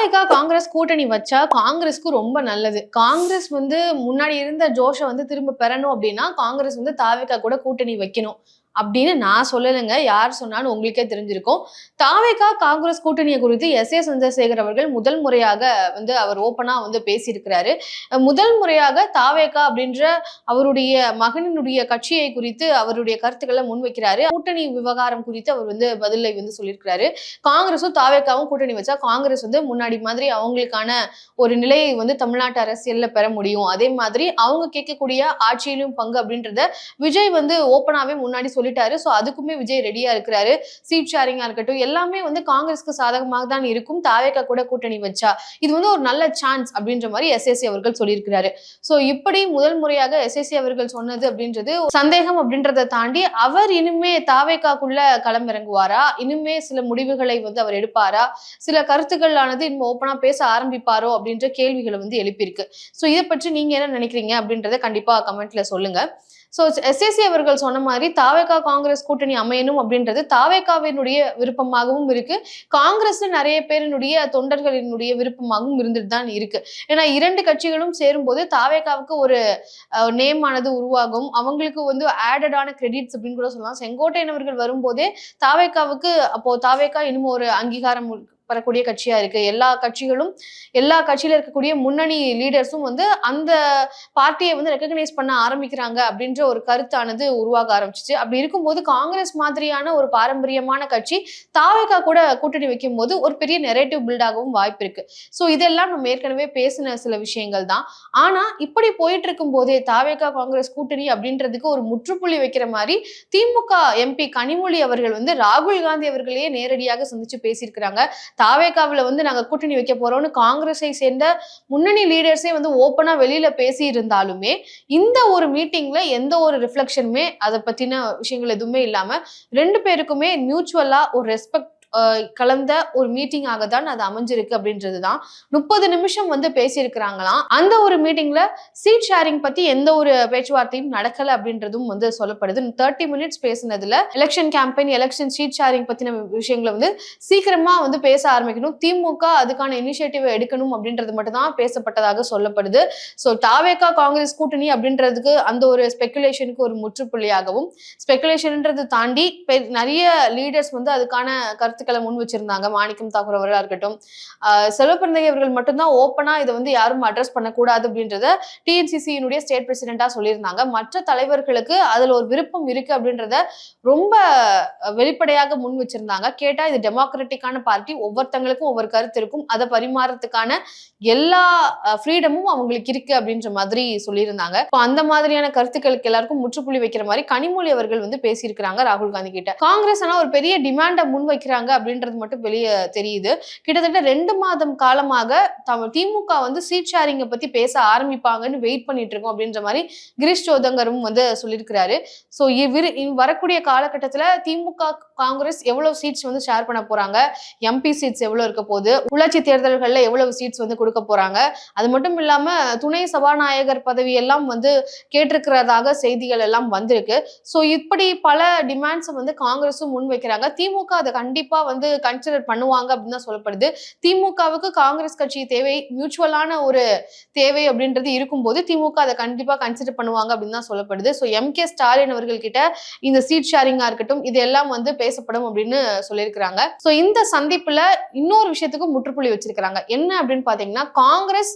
தாவேகா காங்கிரஸ் கூட்டணி வச்சா காங்கிரஸ்க்கு ரொம்ப நல்லது. காங்கிரஸ் முன்னாடி இருந்த ஜோஷ திரும்ப பெறணும் அப்படின்னா, காங்கிரஸ் தாவேகா கூட கூட்டணி வைக்கணும். அப்படின்னு நான் சொல்லலைங்க. யார் சொன்னாலும் உங்களுக்கே தெரிஞ்சிருக்கும். தாவேகா காங்கிரஸ் கூட்டணிய குறித்து எஸ். ஏ. சந்திரசேகர் அவர்கள் முதல் முறையாக அவர் ஓப்பனா பேசியிருக்கிறாரு. முதல் முறையாக தாவேகா அப்படின்ற அவருடைய மகனினுடைய கட்சியை குறித்து அவருடைய கருத்துக்களை முன்வைக்கிறாரு. கூட்டணி விவகாரம் குறித்து அவர் பதிலை சொல்லியிருக்கிறாரு. காங்கிரஸும் தாவேகாவும் கூட்டணி வச்சா காங்கிரஸ் முன்னாடி மாதிரி அவங்களுக்கான ஒரு நிலையை தமிழ்நாட்டு அரசியல்ல பெற முடியும். அதே மாதிரி அவங்க கேட்கக்கூடிய ஆட்சியிலும் பங்கு அப்படின்றத விஜய் ஓப்பனாவே முன்னாடி சொல்லிட்டாரு. சோ அதுக்குமே விஜய் ரெடியா இருக்கிறாரு. சீட் ஷேரிங்கா இருக்கட்டும் எல்லாமே காங்கிரஸ்க்கு சாதகமாக தான் இருக்கும். தாவேகா கூட கூட்டணி வச்சா இது ஒரு நல்ல சான்ஸ் அப்படின்ற மாதிரி எஸ்எஸ்சி அவர்கள் சொல்லியிருக்கிறாரு. சோ இப்படி முதல் முறையாக எஸ்எஸ்சி அவர்கள் சொன்னது அப்படின்றது சந்தேகம் அப்படின்றத தாண்டி அவர் இனிமே தாவேகாக்குள்ள களமிறங்குவாரா, இனிமே சில முடிவுகளை அவர் எடுப்பாரா, சில கருத்துக்களானது இன்னும் ஓப்பனா பேச ஆரம்பிப்பாரோ அப்படின்ற கேள்விகளை எழுப்பியிருக்கு. சோ இதை பற்றி நீங்க என்ன நினைக்கிறீங்க அப்படின்றத கண்டிப்பா கமெண்ட்ல சொல்லுங்க. சோ எஸ்எஸ்சி அவர்கள் சொன்ன மாதிரி தாவேகா காங்கிரஸ் கூட்டணி அமையணும் அப்படின்றது தாவேகாவினுடைய விருப்பமாகவும் இருக்கு. காங்கிரஸ்ல நிறைய பேரினுடைய தொண்டர்களினுடைய விருப்பமாகவும் இருந்துட்டு தான் இருக்கு. ஏன்னா இரண்டு கட்சிகளும் சேரும் போது தாவேகாவுக்கு ஒரு நேம் ஆனது உருவாகும். அவங்களுக்கு ஆடடான கிரெடிட்ஸ் அப்படின்னு கூட சொல்லலாம். செங்கோட்டையன் அவர்கள் வரும்போதே தாவேகாவுக்கு அப்போ தாவேகா இன்னும் ஒரு அங்கீகாரம் வரக்கூடிய கட்சியா இருக்கு. எல்லா கட்சியில இருக்கக்கூடிய முன்னணி லீடர்ஸும் அந்த பார்ட்டியை ரெகக்னைஸ் பண்ண ஆரம்பிக்கிறாங்க அப்படின்ற ஒரு கருத்தானது உருவாக ஆரம்பிச்சிச்சு. அப்படி இருக்கும்போது காங்கிரஸ் மாதிரியான ஒரு பாரம்பரியமான கட்சி தாவேகா கூட கூட்டணி வைக்கும் போது ஒரு பெரிய நெரேட்டிவ் பில்ட் ஆகவும் வாய்ப்பு இருக்கு. சோ இதெல்லாம் நம்ம ஏற்கனவே பேசின சில விஷயங்கள் தான். ஆனா இப்படி போயிட்டு இருக்கும் போதே தாவேகா காங்கிரஸ் கூட்டணி அப்படின்றதுக்கு ஒரு முற்றுப்புள்ளி வைக்கிற மாதிரி திமுக எம்பி கனிமொழி அவர்கள் ராகுல் காந்தி அவர்களையே நேரடியாக சந்திச்சு பேசியிருக்கிறாங்க. தாவேகாவில நாங்க கூட்டணி வைக்க போறோம்னு காங்கிரஸை சேர்ந்த முன்னணி லீடர்ஸே ஓப்பனா வெளியில பேசி இருந்தாலுமே இந்த ஒரு மீட்டிங்ல எந்த ஒரு ரிஃப்ளெக்ஷனுமே அதை பத்தின விஷயங்கள் எதுவுமே இல்லாம ரெண்டு பேருக்குமே மியூச்சுவலா ஒரு ரெஸ்பெக்ட் கலந்த ஒரு மீட்டிங்காக தான் அது அமைஞ்சிருக்கு அப்படின்றதுதான். 30 நிமிஷம் பேசியிருக்கிறாங்களாம். அந்த ஒரு மீட்டிங்ல சீட் ஷேரிங் பத்தி எந்த ஒரு பேச்சுவார்த்தையும் நடக்கல அப்படின்றதும் சொல்லப்படுது. 30 மினிட்ஸ் பேசினதுல election campaign, election seat sharing பத்தின விஷயங்களை சீக்கிரமா பேச ஆரம்பிக்கணும், திமுக அதுக்கான இனிஷியேட்டிவ் எடுக்கணும் அப்படின்றது மட்டும் தான் பேசப்பட்டதாக சொல்லப்படுது. சோ தாவேகா காங்கிரஸ் கூட்டணி அப்படின்றதுக்கு அந்த ஒரு ஸ்பெகுலேஷனுக்கு ஒரு முற்றுப்புள்ளியாகவும், ஸ்பெகுலேஷன்ன்றது தாண்டி நிறைய லீடர்ஸ் அதுக்கான கருத்துக்களை முன் வச்சிருந்தாங்க. மாணிக்கம் தாக்கூர் அவர்களா இருக்கட்டும், செல்வப்பிரந்தை அவர்கள் மட்டும்தான் ஓப்பனா இதை யாரும் அட்ரஸ் பண்ணக்கூடாது அப்படின்றத டிஎன்சிசியினுடைய ஸ்டேட் பிரசிடென்டா சொல்லியிருந்தாங்க. மற்ற தலைவர்களுக்கு அதுல ஒரு விருப்பம் இருக்கு அப்படின்றத ரொம்ப வெளிப்படையாக முன் வச்சிருந்தாங்க. கேட்டா இது டெமோக்ராட்டிக்கான பார்ட்டி, ஒவ்வொருத்தங்களுக்கும் ஒவ்வொரு கருத்து இருக்கும், அதை பரிமாறத்துக்கான எல்லா ஃப்ரீடமும் அவங்களுக்கு இருக்கு அப்படின்ற மாதிரி சொல்லியிருந்தாங்க. இப்போ அந்த மாதிரியான கருத்துக்களுக்கு எல்லாருக்கும் முற்றுப்புள்ளி வைக்கிற மாதிரி கனிமொழி அவர்கள் பேசியிருக்கிறாங்க ராகுல் காந்தி கிட்ட. காங்கிரஸ் ஆனா ஒரு பெரிய டிமாண்டை முன் வைக்கிறாங்க அப்படின்றது மட்டும் வெளியே தெரியுது. கிட்டத்தட்ட 2 மாதம் காலமாக திமுக சீட் ஷேரிங்கை பத்தி பேச ஆரம்பிப்பாங்கன்னு வெயிட் பண்ணிட்டு இருக்கோம் அப்படின்ற மாதிரி கிரீஷ் சோதங்கரும் சொல்லியிருக்கிறாரு. சோ வரக்கூடிய காலகட்டத்துல திமுக காங்கிரஸ் எவ்வளவு சீட்ஸ் ஷேர் பண்ண போறாங்க, எம்பி சீட்ஸ் எவ்வளவு இருக்க போகுது, உள்ளாட்சி தேர்தல்கள்ல எவ்வளவு சீட்ஸ் கொடுக்க போறாங்க, அது மட்டும் இல்லாம துணை சபாநாயகர் பதவி எல்லாம் கேட்டிருக்கிறதாக செய்திகள் எல்லாம் வந்திருக்கு. சோ இப்படி பல டிமாண்ட்ஸ் காங்கிரஸும் முன் வைக்கிறாங்க. திமுக அதை கண்டிப்பா கன்சிடர் பண்ணுவாங்க அப்படின்னு தான் சொல்லப்படுது. திமுகவுக்கு காங்கிரஸ் கட்சி தேவை, மியூச்சுவலான ஒரு தேவை அப்படின்றது இருக்கும்போது திமுக அதை கண்டிப்பா கன்சிடர் பண்ணுவாங்க அப்படின்னு தான் சொல்லப்படுது. So MK. ஸ்டாலின் அவர்கள் கிட்ட இந்த சீட் ஷேரிங்கா இருக்கட்டும் இதெல்லாம் பேசப்படும் அப்படின்னு சொல்லியிருக்கிறாங்க. சோ இந்த சந்திப்புல இன்னொரு விஷயத்துக்கு முற்றுப்புள்ளி வச்சிருக்கிறாங்க. என்ன அப்படின்னு பாத்தீங்கன்னா, காங்கிரஸ்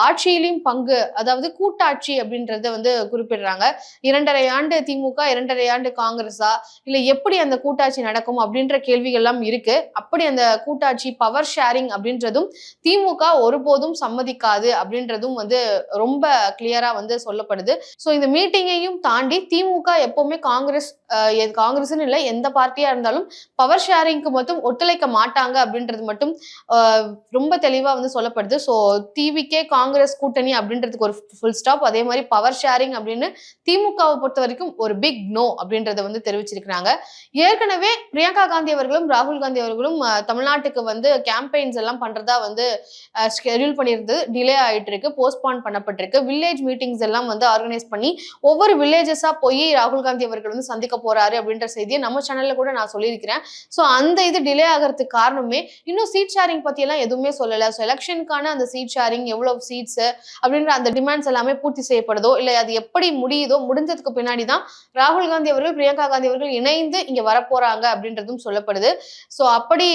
ஆட்சியிலும் பங்கு, அதாவது கூட்டாட்சி அப்படின்றத குறிப்பிடுறாங்க. 2.5 ஆண்டு திமுக, 2.5 ஆண்டு காங்கிரஸா, இல்ல எப்படி அந்த கூட்டாட்சி நடக்கும் அப்படின்ற கேள்விகள் எல்லாம் இருக்கு. அப்படி அந்த கூட்டாட்சி பவர் ஷேரிங் அப்படின்றதும் திமுக ஒருபோதும் சம்மதிக்காது அப்படின்றதும் ரொம்ப கிளியரா சொல்லப்படுது. சோ இந்த மீட்டிங்கையும் தாண்டி திமுக எப்பவுமே காங்கிரஸ்ன்னு இல்ல எந்த பார்ட்டியா இருந்தாலும் பவர் ஷேரிங்க்கு மட்டும் ஒத்துழைக்க மாட்டாங்க அப்படின்றது மட்டும் ரொம்ப தெளிவா சொல்லப்படுது. சோ டிவிகே காங்கிரஸ் கூட்டணி அப்படின்றதுக்கு ஒரு ஃபுல் ஸ்டாப். அதே மாதிரி பவர் ஷேரிங் அப்படின்னு திமுகவை பொறுத்த வரைக்கும் ஒரு பிக் நோ அப்படின்றத வந்து தெரிவிச்சிருக்கிறாங்க. ஏற்கனவே பிரியங்கா காந்தி அவர்களும் ராகுல் காந்தி அவர்களும் தமிழ்நாட்டுக்கு வந்து கேம்பெயின்ஸ் எல்லாம் பண்றதா வந்து ஷெட்யூல் பண்ணியிருந்து டிலே ஆயிட்டு இருக்கு, போஸ்ட்பான் பண்ணப்பட்டிருக்கு. வில்லேஜ் மீட்டிங்ஸ் எல்லாம் வந்து ஆர்கனைஸ் பண்ணி ஒவ்வொரு வில்லேஜஸா போய் ராகுல் காந்தி அவர்கள் வந்து சந்திக்க போறாரு அப்படின்ற செய்தியை நம்ம சேனல்ல கூட நான் சொல்லியிருக்கிறேன். ஸோ அந்த இது டிலே ஆகிறதுக்கு காரணமே இன்னும் சீட் ஷேரிங் பத்தி எல்லாம் எதுவுமே சொல்லல. ஸோ எலெக்ஷனுக்கான அந்த சீட் ஷேரிங் எவ்வளவு சீட்ஸ் அப்படின்ற அந்த டிமாண்ட்ஸ் எல்லாமே பூர்த்தி செய்யப்படுதோ இல்லை அது எப்படி முடியுதோ முடிஞ்சதுக்கு பின்னாடி தான் ராகுல் காந்தி அவர்கள் பிரியங்கா காந்தி அவர்கள் இணைந்து இங்க வரப்போறாங்க அப்படின்றதும் சொல்லப்படுது. ஸோ அப்படி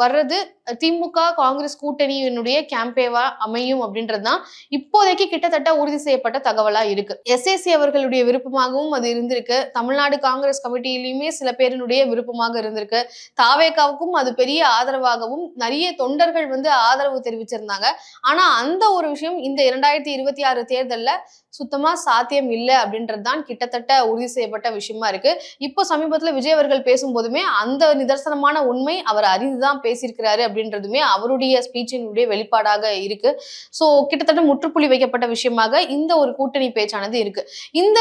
வர்றது திமுக காங்கிரஸ் கூட்டணியினுடைய கேம்பேவா அமையும் அப்படின்றதுதான் இப்போதைக்கு கிட்டத்தட்ட உறுதி செய்யப்பட்ட தகவலா இருக்கு. எஸ்ஏசி அவர்களுடைய விருப்பமாகவும் அது இருந்திருக்கு. தமிழ்நாடு காங்கிரஸ் கமிட்டியிலுமே சில பேரினுடைய விருப்பமாக இருந்திருக்கு. தாவேகாவுக்கும் அது பெரிய ஆதரவாகவும் நிறைய தொண்டர்கள் வந்து ஆதரவு தெரிவிச்சிருந்தாங்க. ஆனா அந்த ஒரு விஷயம் இந்த 2026 தேர்தல்ல சுத்தமா சாத்தியம் இல்லை அப்படின்றதுதான் கிட்டத்தட்ட உறுதி செய்யப்பட்ட விஷயமா இருக்கு. இப்போ சமீபத்துல விஜய் அவர்கள் பேசும்போதுமே அந்த நிதர்சனமான உண்மை அவர் அறிந்துதான் பேசியிருக்கிறாரு அப்படின்றதுமே அவருடைய ஸ்பீச்சினுடைய வெளிப்பாடாக இருக்கு. சோ கிட்டத்தட்ட முற்றுப்புள்ளி வைக்கப்பட்ட விஷயமாக இந்த ஒரு கூட்டணி பேச்சானது இருக்கு. இந்த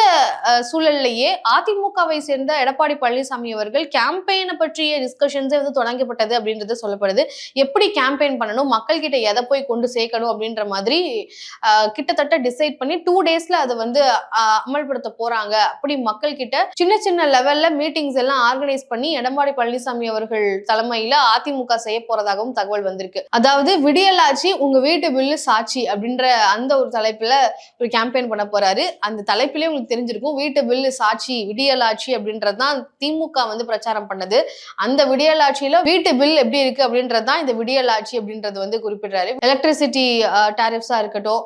சூழல்லையே அதிமுகவை சேர்ந்த எடப்பாடி பழனிசாமி அவர்கள் கேம்பெயினை பற்றிய டிஸ்கஷன்ஸே வந்து தொடங்கப்பட்டது அப்படின்றது சொல்லப்படுது. எப்படி கேம்பெயின் பண்ணணும், மக்கள் கிட்ட எதை போய் கொண்டு சேர்க்கணும் அப்படின்ற மாதிரி கிட்டத்தட்ட டிசைட் பண்ணி 2 டேஸ்ல அதை வந்து அமல்படுத்த போறாங்க. அப்படி மக்கள் கிட்ட சின்ன சின்ன லெவல்ல மீட்டிங்ஸ் எல்லாம் ஆர்கனைஸ் பண்ணி எடப்பாடி பழனிசாமி அவர்கள் தலைமையில அதிமுக செய்ய போறதாகவும் தகவல் வந்திருக்கு. அதாவது விடியலாட்சி உங்க வீட்டு பில்லு சாட்சி அப்படின்ற அந்த ஒரு தலைப்புல ஒரு கேம்பெயின் பண்ண போறாரு. அந்த தலைப்பிலே உங்களுக்கு தெரிஞ்சிருக்கும், வீட்டு பில்லு சாட்சி விடியலாட்சி அப்படின்றதுதான் திமுக வந்து பிரச்சாரம் பண்ணது. அந்த விடியலாட்சியில வீட்டு பில் எப்படி இருக்கு அப்படின்றதுதான் இந்த விடியலாட்சி அப்படின்றது வந்து குறிப்பிடுறாரு. எலக்ட்ரிசிட்டி டாரிஃப்ஸா இருக்கட்டும்,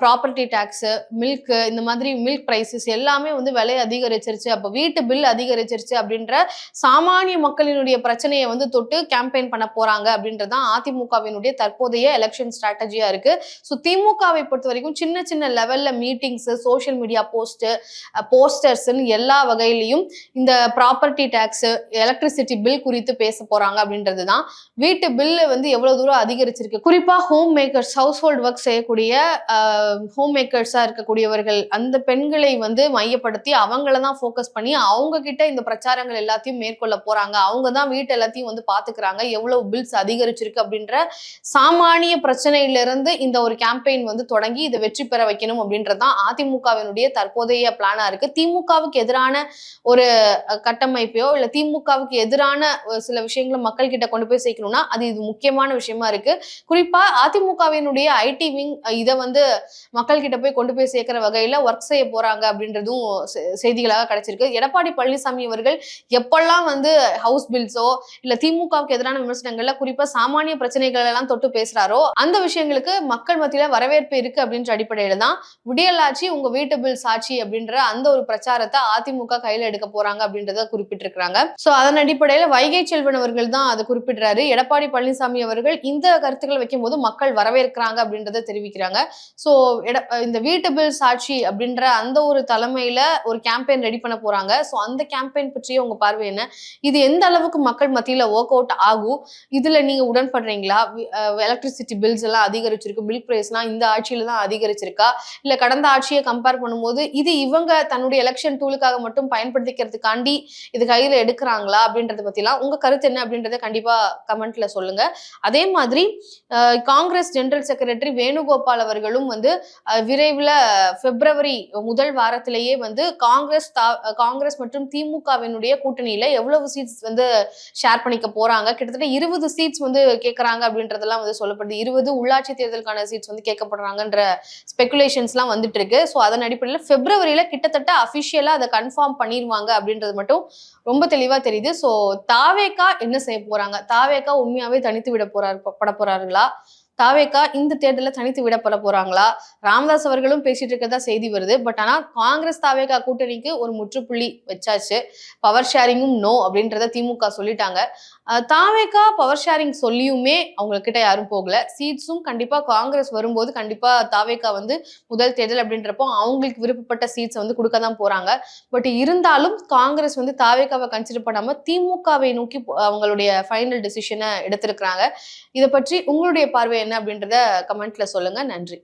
ப்ராப்பர்ட்டி டாக்ஸ், மில்க், இந்த மாதிரி மில்க் பிரைசஸ் எல்லாமே வந்து விலை அதிகரிச்சிருச்சு, அப்ப வீட்டு பில் அதிகரிச்சிருச்சு அப்படின்ற சாமானிய மக்களினுடைய பிரச்சனையை வந்து தொட்டு கேம்பெயின் பண்ண போறாங்க அப்படின்றதான் அதிமுகவினுடைய தற்போதைய எலெக்ஷன் ஸ்ட்ராட்டஜியா இருக்கு. ஸோ திமுகவை பொறுத்த வரைக்கும் சின்ன சின்ன லெவல்ல மீட்டிங்ஸ், சோசியல் மீடியா போஸ்டர்ஸ் எல்லா வகையிலையும் இந்த ப்ராப்பர்ட்டி டாக்ஸ், எலக்ட்ரிசிட்டி பில் குறித்து பேச போறாங்க அப்படின்றதுதான். வீட்டு பில் வந்து எவ்வளவு தூரம் அதிகரிச்சிருக்கு, குறிப்பா home makers, house hold work செய்யக்கூடிய ஹோம் மேக்கர்ஸா இருக்கக்கூடியவர்கள், அந்த பெண்களை வந்து மையப்படுத்தி அவங்கள தான் ஃபோக்கஸ் பண்ணி அவங்க கிட்ட இந்த பிரச்சாரங்கள் எல்லாத்தையும் மேற்கொள்ள போறாங்க. அவங்க தான் வீட்டு எல்லாத்தையும் வந்து பாத்துக்கிறாங்க, எவ்வளவு பில்ஸ் அதிகரிச்சிருக்கு அப்படின்ற சாமானிய பிரச்சனையிலிருந்து இந்த ஒரு கேம்பெயின் வந்து தொடங்கி இதை வெற்றி பெற வைக்கணும் அப்படின்றதான் அதிமுகவினுடைய தற்போதைய பிளானா இருக்கு. திமுகவுக்கு எதிரான ஒரு கட்டமைப்பையோ இல்ல திமுகவுக்கு எதிரான சில விஷயங்களை மக்கள் கிட்ட கொண்டு போய் சேர்க்கணும்னா அது இது முக்கியமான விஷயமா இருக்கு. குறிப்பா அதிமுகவினுடைய ஐடி விங் இதை வந்து மக்கள் கிட்ட போய் கொண்டு போய் சேர்க்கிற வகையில ஒர்க் செய்ய போறாங்க அப்படின்றதும் செய்திகளாக கிடைச்சிருக்கு. எடப்பாடி பழனிசாமி அவர்கள் எப்பெல்லாம் வந்து ஹவுஸ் பில்ஸோ இல்ல திமுகவுக்கு எதிரான விமர்சனங்கள்ல குறிப்பா சாமானிய பிரச்சனைகள் எல்லாம் தொட்டு பேசுறாரோ அந்த விஷயங்களுக்கு மக்கள் மத்தியில வரவேற்பு இருக்கு அப்படின்ற அடிப்படையில தான் விடியலாட்சி உங்க வீட்டு பில் சாட்சி அப்படின்ற அந்த ஒரு பிரச்சாரத்தை அதிமுக கையில எடுக்க போறாங்க அப்படின்றத குறிப்பிட்டிருக்கிறாங்க. சோ அதன் அடிப்படையில வைகை செல்வன் அவர்கள் தான் அதை குறிப்பிடுறாரு. எடப்பாடி பழனிசாமி அவர்கள் இந்த கருத்துக்கள் வைக்கும் போது மக்கள் வரவேற்கிறாங்க அப்படின்றத தெரிவிக்கிறாங்க. சோ இந்த வீட்டு பில் சாட்சி அப்படின்ற அந்த ஒரு தலைமையில ஒரு கேம்பெயின் ரெடி பண்ண போறாங்க. சோ அந்த கேம்பெயின் பற்றிய உங்க பார்வை என்ன? இது எந்த அளவுக்கு மக்கள் மத்தியில ஒர்க் அவுட் ஆகும்? இதுல நீங்க உடன்படுறீங்களா? எலக்ட்ரிசிட்டி பில்ஸ் எல்லாம் அதிகரிச்சிருக்கு, மில்க் பிரைஸ் எல்லாம் இந்த ஆட்சியில தான் அதிகரிச்சிருக்கா, இல்ல கடந்த ஆட்சியை கம்பேர் பண்ணும்போது இது இவங்க தன்னுடைய எலெக்ஷன் டூலுக்காக மட்டும் பயன்படுத்திக்கிறதுக்காண்டி இது கையில எடுக்கிறாங்களா அப்படின்றத பத்திலாம் உங்க கருத்து என்ன அப்படின்றத கண்டிப்பா கமெண்ட்ல சொல்லுங்க. அதே மாதிரி காங்கிரஸ் ஜெனரல் செக்ரட்டரி வேணுகோபால் அவர்களும் வந்து விரைவில் பிப்ரவரி முதல் வாரத்திலேயே வந்து காங்கிரஸ் மற்றும் திமுகவினுடைய கூட்டணியில எவ்வளவு சீட்ஸ் வந்து ஷேர் பண்ணிக்க போறாங்க, கிட்டத்தட்ட 20 சீட்ஸ் வந்து கேட்கறாங்க அப்படின்றதெல்லாம் வந்து சொல்லப்படுது. 20 உள்ளாட்சி தேர்தலுக்கான சீட்ஸ் வந்து கேட்கப்படுறாங்கன்ற ஸ்பெகுலேஷன்ஸ் எல்லாம் வந்துட்டு இருக்கு. ஸோ அதன் அடிப்படையில் பிப்ரவரியில கிட்டத்தட்ட அபிஷியலா அதை கன்ஃபார்ம் பண்ணிடுவாங்க அப்படின்றது மட்டும் ரொம்ப தெளிவா தெரியுது. ஸோ தாவேகா என்ன செய்ய போறாங்க? தாவேகா உண்மையாவே தனித்து பட போறார்களா? தாவேகா இந்த தேர்தலில் தனித்து விடப்பட போறாங்களா? ராமதாஸ் அவர்களும் பேசிட்டு இருக்கதா செய்தி வருது. பட் ஆனா காங்கிரஸ் தாவேகா கூட்டணிக்கு ஒரு முற்றுப்புள்ளி வச்சாச்சு. பவர் ஷேரிங்கும் நோ அப்படின்றத திமுக சொல்லிட்டாங்க. தாவேகா பவர் ஷேரிங் சொல்லியுமே அவங்க கிட்ட யாரும் போகல. சீட்ஸும் கண்டிப்பா காங்கிரஸ் வரும்போது கண்டிப்பா தாவேகா வந்து முதல் தேர்தல் அப்படின்றப்போ அவங்களுக்கு விருப்பப்பட்ட சீட்ஸ் வந்து கொடுக்க தான் போறாங்க. பட் இருந்தாலும் காங்கிரஸ் வந்து தாவேகாவை கன்சிடர் பண்ணாம திமுகவை நோக்கி அவங்களுடைய ஃபைனல் டிசிஷனை எடுத்திருக்கிறாங்க. இதை பற்றி உங்களுடைய பார்வை என்ன அப்படின்றத கமெண்ட்ல சொல்லுங்க. நன்றி.